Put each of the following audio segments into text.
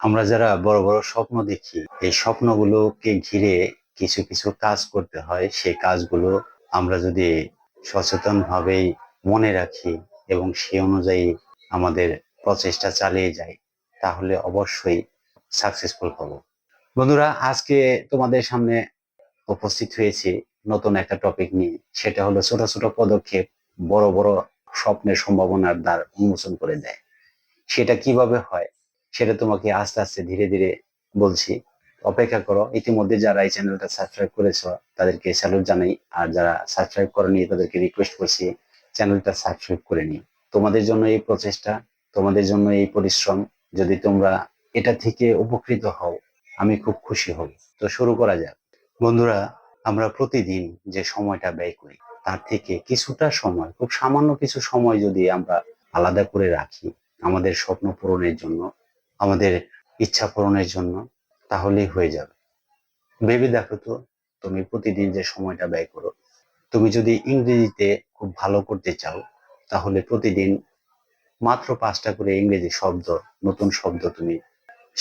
আমরা যারা বড় বড় স্বপ্ন দেখি, এই স্বপ্নগুলোকে ঘিরে কিছু কিছু কাজ করতে হয়। সেই কাজগুলো আমরা যদি সচেতনভাবেই মনে রাখি এবং সেই অনুযায়ী আমাদের প্রচেষ্টা চালিয়ে যাই, তাহলে অবশ্যই সাকসেসফুল হব। বন্ধুরা, আজকে তোমাদের সামনে উপস্থিত হয়েছি নতুন একটা টপিক নিয়ে। সেটা হলো ছোট ছোট পদক্ষেপ বড় বড় স্বপ্নের সম্ভাবনার দ্বার উন্মোচন করে দেয়। সেটা কিভাবে হয় সেটা তোমাকে আস্তে আস্তে ধীরে ধীরে বলছি। অপেক্ষা করো। ইতিমধ্যে যারা এই চ্যানেলটা সাবস্ক্রাইব করেছো তাদেরকে স্যালুট জানাই, আর যারা সাবস্ক্রাইব করেনি তাদেরকে রিকোয়েস্ট করছি চ্যানেলটা সাবস্ক্রাইব করে নিই। তোমাদের জন্য এই প্রচেষ্টা, তোমাদের জন্য এই পরিশ্রম, যদি তোমরা এটা থেকে উপকৃত হও আমি খুব খুশি হব। তো শুরু করা যাক। বন্ধুরা, আমরা প্রতিদিন যে সময়টা ব্যয় করি তার থেকে কিছুটা সময়, খুব সামান্য কিছু সময় যদি আমরা আলাদা করে রাখি আমাদের স্বপ্ন পূরণের জন্য, আমাদের ইচ্ছা পূরণের জন্য, তাহলেই হয়ে যাবে। ভেবে দেখো তো, তুমি প্রতিদিন যে সময়টা ব্যয় করো, তুমি যদি ইংরেজিতে খুব ভালো করতে চাও তাহলে প্রতিদিন মাত্র 5টা করে ইংরেজি শব্দ, নতুন শব্দ তুমি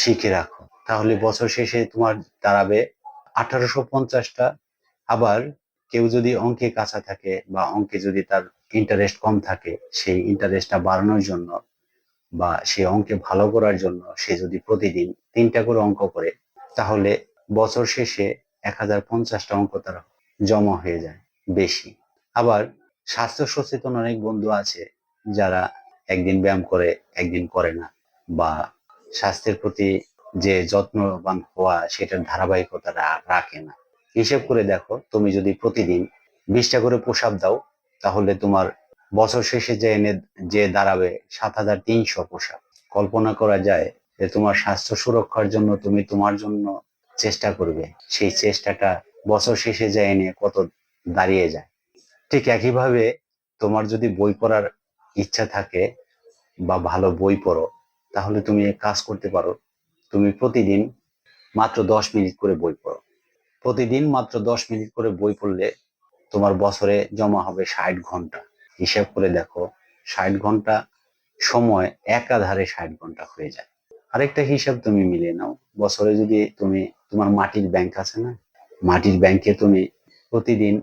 শিখে রাখো, তাহলে বছর শেষে তোমার দাঁড়াবে 1850টা। আবার কেউ যদি অঙ্কে কাঁচা থাকে বা অঙ্কে যদি তার ইন্টারেস্ট কম থাকে, সেই ইন্টারেস্টটা বাড়ানোর জন্য বা সে অঙ্কে ভালো করার জন্য সে যদি প্রতিদিন 3টা করে অঙ্ক করে, তাহলে বছর শেষে 1050টা অঙ্ক তার জমা হয়ে যায় বেশি। আবার স্বাস্থ্য সচেতন অনেক বন্ধু আছে যারা একদিন ব্যায়াম করে একদিন করে না, বা স্বাস্থ্যের প্রতি যে যত্নবান হওয়া সেটার ধারাবাহিকতা রাখে না। হিসেব করে দেখো, তুমি যদি প্রতিদিন 20টা করে পুশ আপ দাও, তাহলে তোমার বছর শেষে যে দাঁড়াবে 7300 পুশ আপ। কল্পনা করা যায় যে তোমার স্বাস্থ্য সুরক্ষার জন্য তুমি তোমার জন্য চেষ্টা করবে, সেই চেষ্টাটা বছর শেষে যায় এনে কত দাঁড়িয়ে যায়। ঠিক একইভাবে তোমার যদি বই পড়ার ইচ্ছা থাকে বা ভালো বই পড়ো, তাহলে তুমি এক কাজ করতে পারো। তুমি প্রতিদিন মাত্র 10 মিনিট করে বই পড়ো। প্রতিদিন মাত্র 10 মিনিট করে বই পড়লে তোমার বছরে জমা হবে 60 ঘন্টা। হিসাব করে দেখো, 60 ঘন্টা সময় একাধারে 60 ঘন্টা হয়ে যায়। আরেকটা হিসাব তুমি মিলিয়ে নাও, বছরে যদি তুমি, তোমার মাটির ব্যাংক আছে না, মাটির ব্যাংকে তুমি প্রতিদিন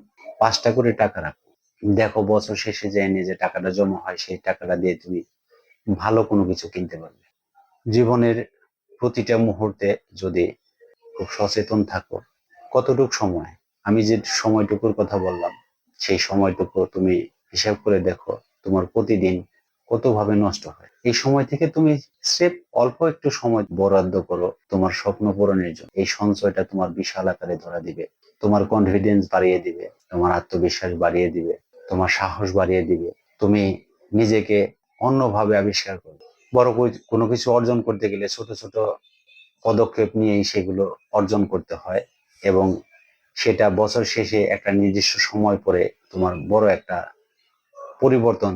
5টা করে টাকা রাখো। দেখো বছর শেষে যে এনে যে টাকাটা জমা হয় সেই টাকাটা দিয়ে তুমি ভালো কোনো কিছু কিনতে পারবে। জীবনের প্রতিটা মুহূর্তে যদি খুব সচেতন থাকো, কতটুক সময়, আমি যে সময়টুকুর কথা বললাম সেই সময়টুকু তুমি হিসাব করে দেখো তোমার প্রতিদিন কতভাবে নষ্ট হয়। এই সময় থেকে তুমি স্রেফ অল্প একটু সময় বরাদ্দ করো তোমার স্বপ্ন পূরণের জন্য। এই সঞ্চয়টা তোমার বিশাল আকারে ধরা দিবে, তোমার কনফিডেন্স বাড়িয়ে দিবে, তোমার আত্মবিশ্বাস বাড়িয়ে দিবে, তোমার সাহস বাড়িয়ে দিবে। তুমি নিজেকে অন্যভাবে আবিষ্কার করবে। বড় কোনো কিছু অর্জন করতে গেলে ছোট ছোট পদক্ষেপ নিয়েই সেগুলো অর্জন করতে হয়, এবং সেটা বছর শেষে একটা নির্দিষ্ট সময় পরে তোমার বড় একটা পরিবর্তন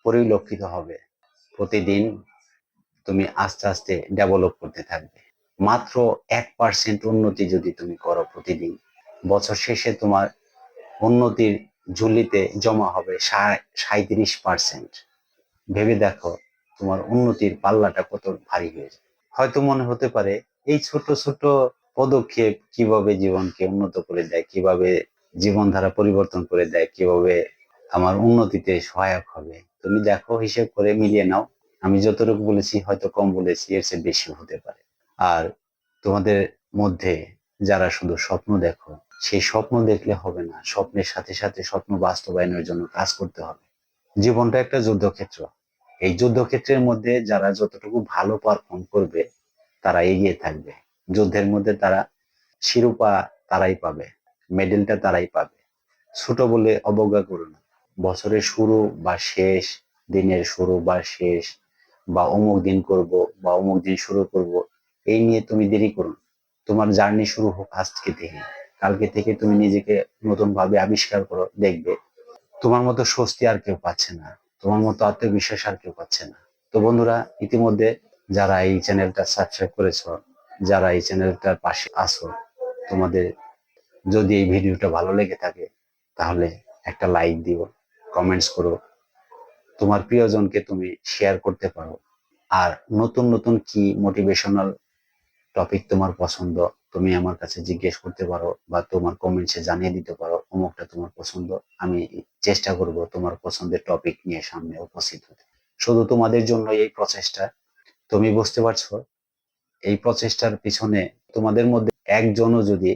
পরিলক্ষিত হবে। প্রতিদিন তুমি আস্তে আস্তে ডেভেলপ করতে থাকবে। মাত্র 1% উন্নতি যদি তুমি করো প্রতিদিন, বছর শেষে তোমার উন্নতির ঝুলিতে জমা হবে 37%। ভেবে দেখো তোমার উন্নতির পাল্লাটা কত ভারী হয়েছে। হয়তো মনে হতে পারে এই ছোট ছোট পদক্ষেপ কিভাবে জীবনকে উন্নত করে দেয়, কিভাবে জীবনধারা পরিবর্তন করে দেয়, কিভাবে আমার উন্নতিতে সহায়ক হবে। তুমি দেখো, হিসেব করে মিলিয়ে নাও। আমি যতটুকু বলেছি হয়তো কম বলেছি, এর চেয়ে বেশি হতে পারে। আর তোমাদের মধ্যে যারা শুধু স্বপ্ন দেখো, সেই স্বপ্ন দেখলে হবে না, স্বপ্নের সাথে সাথে স্বপ্ন বাস্তবায়নের জন্য কাজ করতে হবে। জীবনটা একটা যুদ্ধক্ষেত্র। এই যুদ্ধক্ষেত্রের মধ্যে যারা যতটুকু ভালো পারফর্ম করবে তারা এগিয়ে থাকবে। যুদ্ধের মধ্যে তারা শিরোপা তারাই পাবে, মেডেলটা তারাই পাবে। ছোট বলে অবজ্ঞা করো না। বছরের শুরু বা শেষ, দিনের শুরু বা শেষ, বা অমুক দিন করব বা অমুক দিন শুরু করব, এই নিয়ে তুমি দেরি করো না। তোমার জার্নি শুরু হোক আজকে থেকে। কালকে থেকে তুমি নিজেকে নতুন ভাবে আবিষ্কার করো, দেখবে তোমার মতো স্বস্তি আর কেউ পাচ্ছে না, তোমার মতো আত্মবিশ্বাস আর কেউ পাচ্ছে না। তো বন্ধুরা, ইতিমধ্যে যারা এই চ্যানেলটা সাবস্ক্রাইব করেছো, যারা এই চ্যানেলটার পাশে আছো, তোমাদের যদি এই ভিডিওটা ভালো লেগে থাকে তাহলে একটা লাইক দিও, কমেন্টস করো, তোমার প্রিয়জনকে তুমি শেয়ার করতে পারো। আর নতুন নতুন কি মোটিভেশনাল টপিক তোমার পছন্দ, তুমি আমার কাছে জিজ্ঞেস করতে পারো বা তোমার কমেন্টসে জানিয়ে দিতে পারো অমুকটা তোমার পছন্দ। আমি চেষ্টা করব তোমার পছন্দের টপিক নিয়ে সামনে উপস্থিত হতে। শুধু তোমাদের জন্য এই প্রচেষ্টা। তুমি বুঝতে পারছো, এই প্রচেষ্টার পিছনে তোমাদের মধ্যে একজনও যদি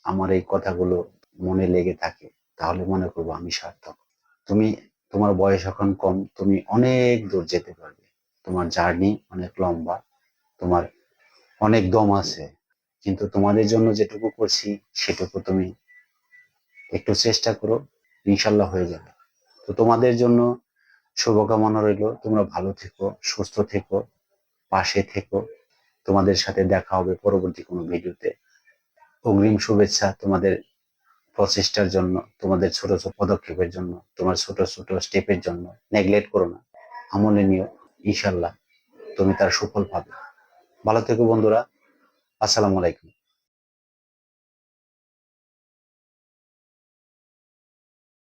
আমার এই কথাগুলো মনে লেগে থাকে, তাহলে মনে করবো আমি সার্থক। তুমি, তোমার বয়স এখন কম, তুমি অনেক দূর যেতে পারবে। তোমার জার্নি অনেক লম্বা, তোমার অনেক দম আছে, কিন্তু তোমাদের জন্য যেটুকু করছি সেটুকু তুমি একটু চেষ্টা করো, ইনশাল্লাহ হয়ে যাবে। তো তোমাদের জন্য শুভকামনা রইলো, তোমরা ভালো থেকো, সুস্থ থেকো, পাশে থেকো। তোমাদের সাথে দেখা হবে পরবর্তী কোনো ভিডিওতে। অগ্রিম শুভেচ্ছা তোমাদের প্রচেষ্টার জন্য, তোমাদের ছোট ছোট পদক্ষেপের জন্য, তোমার ছোট ছোট স্টেপের জন্য। নেগলেক্ট করো না, আমলে নিও, ইনশাল্লাহ তুমি তার সুফল পাবে। ভালো থেকো বন্ধুরা, আসসালামু আলাইকুম।